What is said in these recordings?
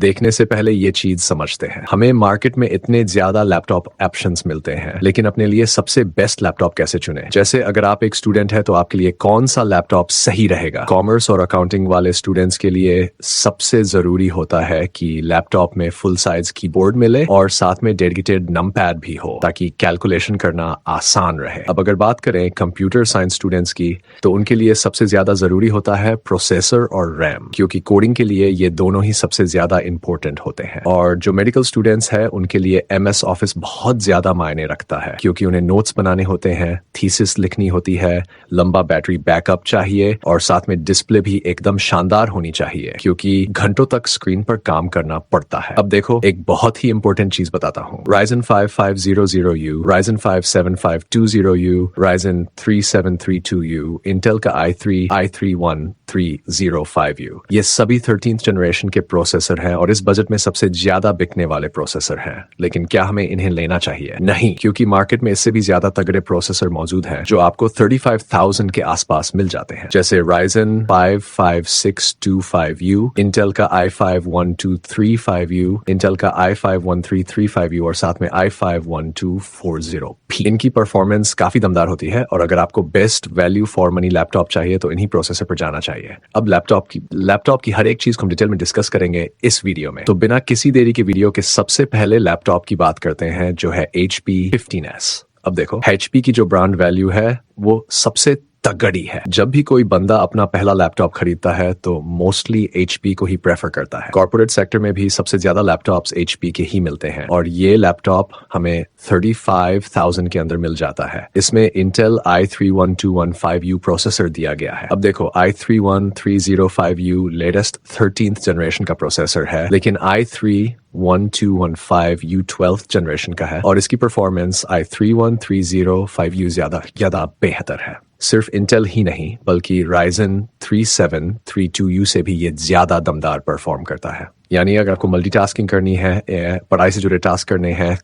देखने से पहले ये चीज समझते हैं। हमें मार्केट में इतने ज्यादा लैपटॉप ऑप्शंस मिलते हैं, लेकिन अपने लिए सबसे बेस्ट लैपटॉप कैसे चुने? जैसे अगर आप एक स्टूडेंट है तो आपके लिए कौन सा लैपटॉप सही रहेगा? कॉमर्स और अकाउंटिंग वाले स्टूडेंट्स के लिए सबसे जरूरी होता है कि लैपटॉप में फुल साइज कीबोर्ड मिले और साथ में डेडिकेटेड नम पैड भी हो, ताकि कैलकुलेशन करना आसान रहे। अब अगर बात करें कंप्यूटर साइंस स्टूडेंट्स की, तो उनके लिए सबसे ज्यादा जरूरी होता है प्रोसेसर और रैम, क्योंकि कोडिंग के लिए ये दोनों ही सबसे ज्यादा इंपॉर्टेंट होते हैं। और जो मेडिकल स्टूडेंट्स हैं उनके लिए MS ऑफिस बहुत ज्यादा मायने रखता है, क्योंकि उन्हें नोट्स बनाने होते हैं, थीसिस लिखनी होती है, लंबा बैटरी बैकअप चाहिए और साथ में डिस्प्ले भी एकदम शानदार होनी चाहिए, क्योंकि घंटों तक स्क्रीन पर काम करना पड़ता है। अब देखो, एक बहुत ही इंपॉर्टेंट चीज बताता हूँ। Ryzen 5 500U, Ryzen 5 7520U, Ryzen 3732U, Intel का i3-1305U, ये सभी 13th जनरेशन के प्रोसेसर हैं और इस बजट में सबसे ज्यादा बिकने वाले प्रोसेसर हैं। लेकिन क्या हमें इन्हें लेना चाहिए? नहीं, क्योंकि मार्केट में इससे भी ज्यादा तगड़े प्रोसेसर मौजूद हैं जो आपको 35,000 के आसपास मिल जाते हैं, जैसे Ryzen 5 5625U, Intel का i5-1235U, Intel का i5-1335U और साथ में i5-1240P। इनकी परफॉर्मेंस काफी दमदार होती है और अगर आपको best value for money laptop चाहिए तो इन्हीं प्रोसेसर पर जाना चाहिए। अब लैपटॉप की हर एक चीज को हम डिटेल में डिस्कस करेंगे इस वीडियो में, तो बिना किसी देरी के वीडियो के सबसे पहले लैपटॉप की बात करते हैं, जो है HP 15S। अब देखो, HP की जो ब्रांड वैल्यू है वो सबसे तगड़ी है। जब भी कोई बंदा अपना पहला लैपटॉप खरीदता है तो मोस्टली HP को ही प्रेफर करता है। कॉर्पोरेट सेक्टर में भी सबसे ज्यादा लैपटॉप्स HP के ही मिलते हैं और ये लैपटॉप हमें 35,000 के अंदर मिल जाता है। इसमें Intel i3-1215U प्रोसेसर दिया गया है। अब देखो, i3-1305U लेटेस्ट 13th जनरेशन का प्रोसेसर है, लेकिन i3-1215U 12th जनरेशन का है और इसकी परफॉर्मेंस i3-1305U ज्यादा बेहतर है। सिर्फ इंटेल ही नहीं बल्कि Ryzen 3732U से भी ये ज्यादा दमदार परफॉर्म करता है। यानी अगर आपको मल्टीटास्किंग करनी है, पढ़ाई से जुड़े टास्क करने हैं,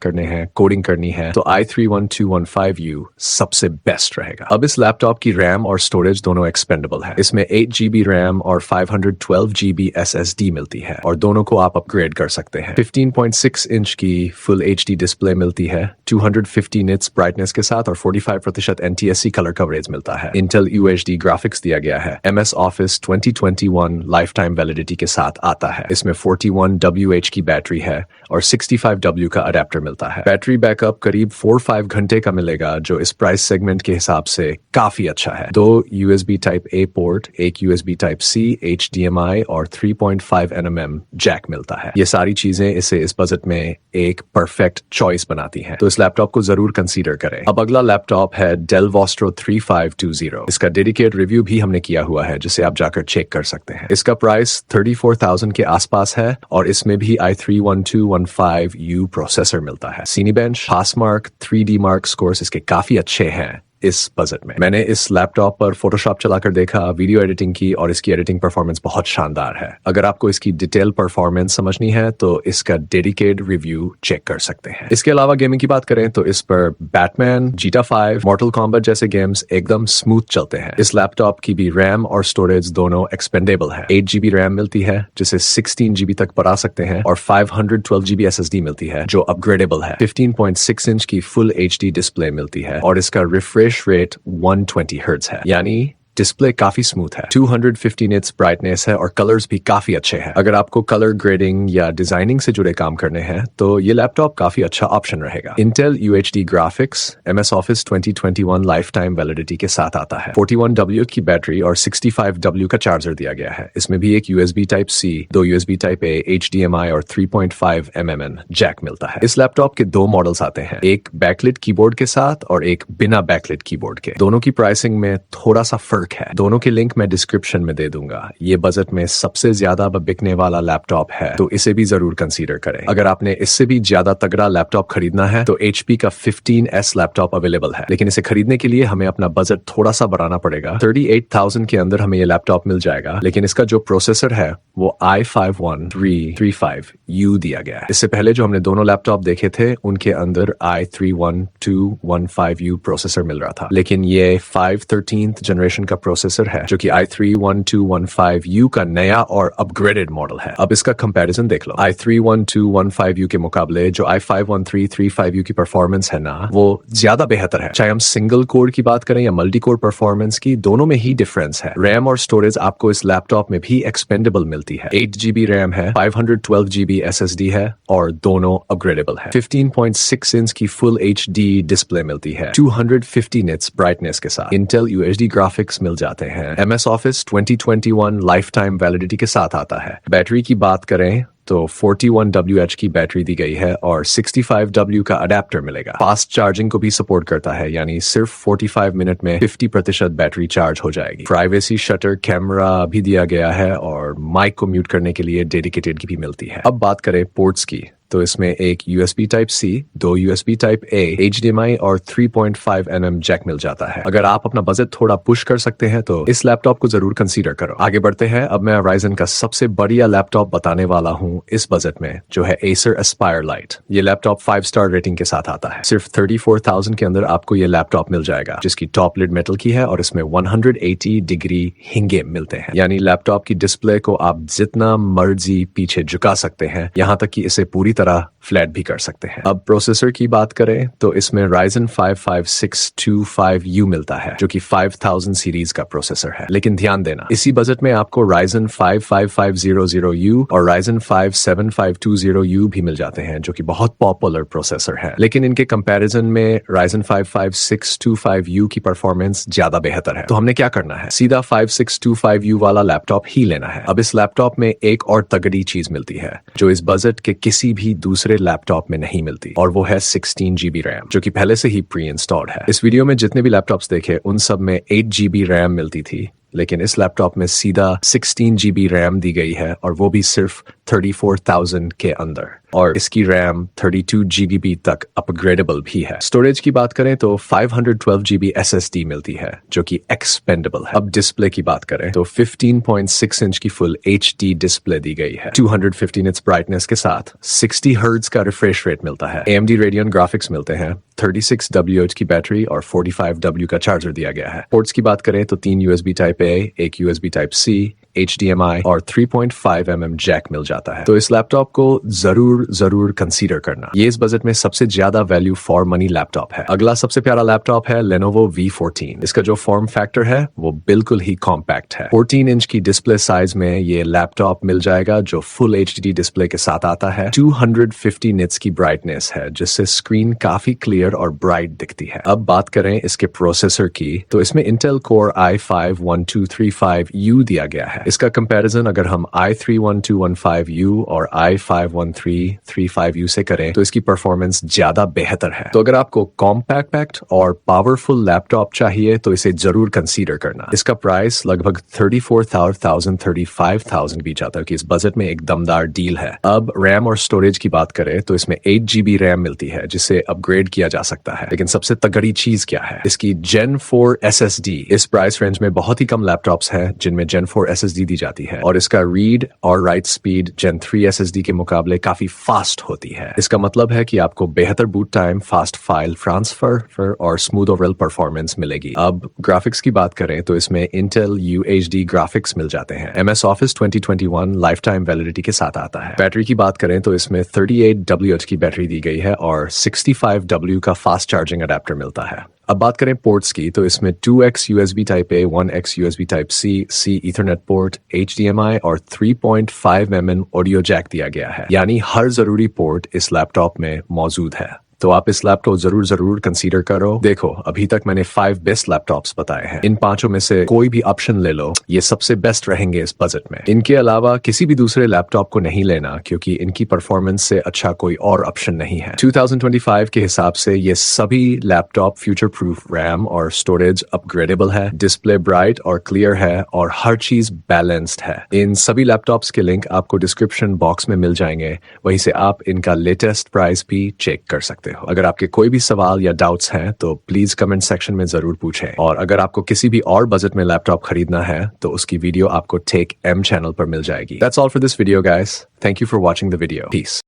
कोडिंग करनी है, तो i3-1215U सबसे बेस्ट रहेगा। अब इस लैपटॉप की रैम और स्टोरेज दोनों एक्सपेंडेबल है। इसमें 8GB रैम और 512GB SSD मिलती है और दोनों को आप अपग्रेड कर सकते हैं। 15.6 इंच की फुल HD डिस्प्ले मिलती है 250 निट्स ब्राइटनेस के साथ और 45% NTSC कलर कवरेज मिलता है। Intel UHD ग्राफिक्स दिया गया है। MS Office 2021 life time validity के साथ आता है। इसमें 41WH की बैटरी है और 65W का अडेप्टर मिलता है। बैटरी बैकअप करीब 4-5 घंटे का मिलेगा, जो इस प्राइस सेगमेंट के हिसाब से काफी अच्छा है। 2 USB Type A पोर्ट, एक USB Type C, HDMI और 3.5mm जैक मिलता है। ये सारी चीजें इसे इस बजट में एक परफेक्ट चॉइस बनाती हैं, तो इस लैपटॉप को जरूर कंसीडर करें। अब अगला लैपटॉप है Dell Vostro 3520। इसका डेडिकेटेड रिव्यू भी हमने किया हुआ है, जिसे आप जाकर चेक कर सकते हैं। इसका प्राइस 34,000 के आसपास है और इसमें भी i3-1215U प्रोसेसर मिलता है। Cinebench, Passmark, 3D Mark scores इसके काफी अच्छे हैं इस बजट में। मैंने इस लैपटॉप पर फोटोशॉप चलाकर देखा, वीडियो एडिटिंग की और इसकी एडिटिंग परफॉर्मेंस बहुत शानदार है। अगर आपको इसकी डिटेल परफॉर्मेंस समझनी है तो इसका डेडिकेटेड रिव्यू चेक कर सकते हैं। इसके अलावा गेमिंग की बात करें तो इस पर बैटमैन, GTA 5, Mortal Kombat जैसे गेम्स एकदम स्मूथ चलते हैं। इस लैपटॉप की भी रैम और स्टोरेज दोनों एक्सपेंडेबल है। 8GB रैम मिलती है जिसे 16GB तक बढ़ा सकते हैं और 512GB SSD मिलती है जो अपग्रेडेबल है। 15.6 इंच की फुल HD डिस्प्ले मिलती है और इसका रिफ्रेश रेट 120 हर्ट्ज है, यानी डिस्प्ले काफी स्मूथ है। 250 निट्स ब्राइटनेस है और कलर्स भी काफी अच्छे हैं। अगर आपको कलर ग्रेडिंग या डिजाइनिंग से जुड़े काम करने हैं तो ये लैपटॉप काफी अच्छा ऑप्शन रहेगा। Intel UHD graphics MS Office 2021 life time validity के साथ आता है। 41W की बैटरी और 65W का चार्जर दिया गया है। इसमें भी एक USB Type C, 2 USB Type A, HDMI और 3.5mm जैक मिलता है। इस लैपटॉप के 2 मॉडल्स आते हैं, एक बैकलिट कीबोर्ड के साथ और एक बिना बैकलिट कीबोर्ड के। दोनों की प्राइसिंग में थोड़ा सा फर्क है। दोनों के लिंक मैं डिस्क्रिप्शन में दे दूंगा। ये बजट में सबसे ज्यादा बिकने वाला लैपटॉप है, तो इसे भी जरूर कंसीडर करें। अगर आपने इससे भी ज्यादा तगड़ा लैपटॉप खरीदना है तो HP का 15S लैपटॉप अवेलेबल है, लेकिन इसे खरीदने के लिए हमें अपना बजट थोड़ा सा बढ़ाना पड़ेगा। 38,000 के अंदर हमें ये लैपटॉप मिल जाएगा, लेकिन इसका जो प्रोसेसर है वो i5-1335U दिया गया है। इससे पहले जो हमने दोनों लैपटॉप देखे थे उनके अंदर i3-1215U प्रोसेसर मिल रहा था, लेकिन ये 13th जनरेशन का का प्रोसेसर है जो कि i3-1215U का नया और अपग्रेडेड मॉडल है। अब इसका कंपैरिजन देख लो। i3-1215U के मुकाबले जो i5-1335U की परफॉर्मेंस है ना, वो ज्यादा बेहतर है। चाहे हम सिंगल कोर की बात करें या मल्टी कोर परफॉर्मेंस की, दोनों में ही डिफरेंस है। रैम और स्टोरेज आपको इस लैपटॉप में भी एक्सपेंडेबल मिलती है। 8GB रैम है, 512GB SSD है और दोनों अपग्रेडेबल है। 15.6 इंच की फुल HD डिस्प्ले मिलती है 250 निट्स ब्राइटनेस के साथ। इंटेल UHD ग्राफिक्स मिल जाते हैं। MS Office 2021 life time validity के साथ आता है। बैटरी की बात करें तो 41WH की बैटरी दी गई है और 65W का अडेप्टर मिलेगा। फास्ट चार्जिंग को भी सपोर्ट करता है, यानी सिर्फ 45 मिनट में 50% बैटरी चार्ज हो जाएगी। प्राइवेसी शटर कैमरा भी दिया गया है और माइक को म्यूट करने के लिए डेडिकेटेड की भी मिलती है। अब बात करें पोर्ट्स की, तो इसमें एक USB Type-C, 2 USB Type-A, HDMI और 3.5mm जैक मिल जाता है। अगर आप अपना बजट थोड़ा पुश कर सकते हैं तो इस लैपटॉप को जरूर कंसीडर करो। आगे बढ़ते हैं। अब मैं Ryzen का सबसे बढ़िया लैपटॉप बताने वाला हूँ इस बजट में, जो है Acer Aspire Lite। ये लैपटॉप 5 स्टार रेटिंग के साथ आता है। सिर्फ 34,000 के अंदर आपको ये लैपटॉप मिल जाएगा, जिसकी टॉप लिड मेटल की है और इसमें 180 डिग्री हिंगे मिलते हैं, यानी लैपटॉप की डिस्प्ले को आप जितना मर्जी पीछे झुका सकते हैं, यहाँ तक कि इसे पूरी तरह फ्लैट भी कर सकते हैं। अब प्रोसेसर की बात करें तो इसमें Ryzen 5 5625U मिलता है, जो कि 5000 सीरीज का प्रोसेसर है। लेकिन ध्यान देना, इसी बजट में आपको Ryzen 5 5500U और Ryzen 5 7520U भी मिल जाते हैं, जो कि बहुत पॉपुलर प्रोसेसर है। लेकिन इनके कंपैरिजन में Ryzen 5 5625U की परफॉर्मेंस ज्यादा बेहतर है। तो हमने क्या करना है, सीधा 5625U वाला लैपटॉप ही लेना है। अब इस लैपटॉप में एक और तगड़ी चीज मिलती है जो इस बजट के किसी भी दूसरे लैपटॉप में नहीं मिलती, और वो है 16GB रैम, जो कि पहले से ही प्री इंस्टॉल्ड है। इस वीडियो में जितने भी लैपटॉप्स देखे उन सब में 8GB रैम मिलती थी, लेकिन इस लैपटॉप में सीधा 16GB रैम दी गई है और वो भी सिर्फ 34,000 के अंदर, और इसकी रैम 32GB तक अपग्रेडेबल भी है। स्टोरेज की बात करें तो 512GB SSD मिलती है, जो कि एक्सपेंडेबल है। अब डिस्प्ले की बात करें तो 15.6 इंच की फुल HD डिस्प्ले दी गई है 250 निट्स ब्राइटनेस के साथ। 60 हर्ट्ज का रिफ्रेश रेट मिलता है। AMD Radeon ग्राफिक्स मिलते हैं। 36WH की बैटरी और 45W का चार्जर दिया गया है। पोर्ट्स की बात करें तो 3 USB Type-A, एक USB Type-C, HDMI और 3.5mm जैक मिल जाता है। तो इस लैपटॉप को जरूर कंसीडर करना। ये इस बजट में सबसे ज्यादा वैल्यू फॉर मनी लैपटॉप है। अगला सबसे प्यारा लैपटॉप है Lenovo V14। इसका जो फॉर्म फैक्टर है वो बिल्कुल ही कॉम्पैक्ट है। 14 इंच की डिस्प्ले साइज में ये लैपटॉप मिल जाएगा, जो फुल HD डिस्प्ले के साथ आता है। 250 निट्स की ब्राइटनेस है, जिससे स्क्रीन काफी क्लियर और ब्राइट दिखती है। अब बात करें इसके प्रोसेसर की, तो इसमें Intel Core i5-1235U दिया गया है। इसका कंपैरिजन अगर हम i3-1215U और i5-1335U से करें तो इसकी परफॉर्मेंस ज्यादा बेहतर है। तो अगर आपको कॉम्पैक्ट और पावरफुल लैपटॉप चाहिए तो इसे जरूर कंसीडर करना। इसका प्राइस लगभग 34,000-35,000 भी जाता है, कि इस बजट में एक दमदार डील है। अब रैम और स्टोरेज की बात करें तो इसमें 8GB रैम मिलती है, जिसे अपग्रेड किया जा सकता है। लेकिन सबसे तगड़ी चीज क्या है, इसकी Gen 4 SSD। इस प्राइस रेंज में बहुत ही कम लैपटॉप्स हैं जिनमें Gen 4 SSD दी जाती है, और इसका रीड और राइट स्पीड Gen 3 SSD के मुकाबले काफी फास्ट होती है। इसका मतलब है कि आपको बेहतर boot time, fast file transfer और स्मूथ ओवरऑल परफॉर्मेंस मिलेगी। अब ग्राफिक्स की बात करें तो इसमें Intel UHD ग्राफिक्स मिल जाते हैं। MS Office 2021 life time validity के साथ आता है। बैटरी की बात करें तो इसमें 38WH की बैटरी दी गई है और 65W का फास्ट चार्जिंग अडेप्टर मिलता है। अब बात करें पोर्ट्स की, तो इसमें 2x USB Type-A, 1x USB Type-C, C Ethernet port, HDMI और 3.5mm ऑडियो जैक दिया गया है, यानी हर जरूरी पोर्ट इस लैपटॉप में मौजूद है। तो आप इस लैपटॉप जरूर कंसीडर करो। देखो, अभी तक मैंने 5 बेस्ट लैपटॉप्स बताए हैं। इन पांचों में से कोई भी ऑप्शन ले लो, ये सबसे बेस्ट रहेंगे इस बजट में। इनके अलावा किसी भी दूसरे लैपटॉप को नहीं लेना, क्योंकि इनकी परफॉर्मेंस से अच्छा कोई और ऑप्शन नहीं है। 2025 के हिसाब से ये सभी लैपटॉप फ्यूचर प्रूफ, रैम और स्टोरेज अपग्रेडेबल है, डिस्प्ले ब्राइट और क्लियर है, और हर चीज बैलेंस्ड है। इन सभी लैपटॉप्स के लिंक आपको डिस्क्रिप्शन बॉक्स में मिल जाएंगे, वहीं से आप इनका लेटेस्ट प्राइस भी चेक कर सकते हो। अगर आपके कोई भी सवाल या डाउट्स हैं तो प्लीज कमेंट सेक्शन में जरूर पूछें, और अगर आपको किसी भी और बजट में लैपटॉप खरीदना है तो उसकी वीडियो आपको टेक M चैनल पर मिल जाएगी। That's all for this video, guys. Thank you for watching the video. Peace.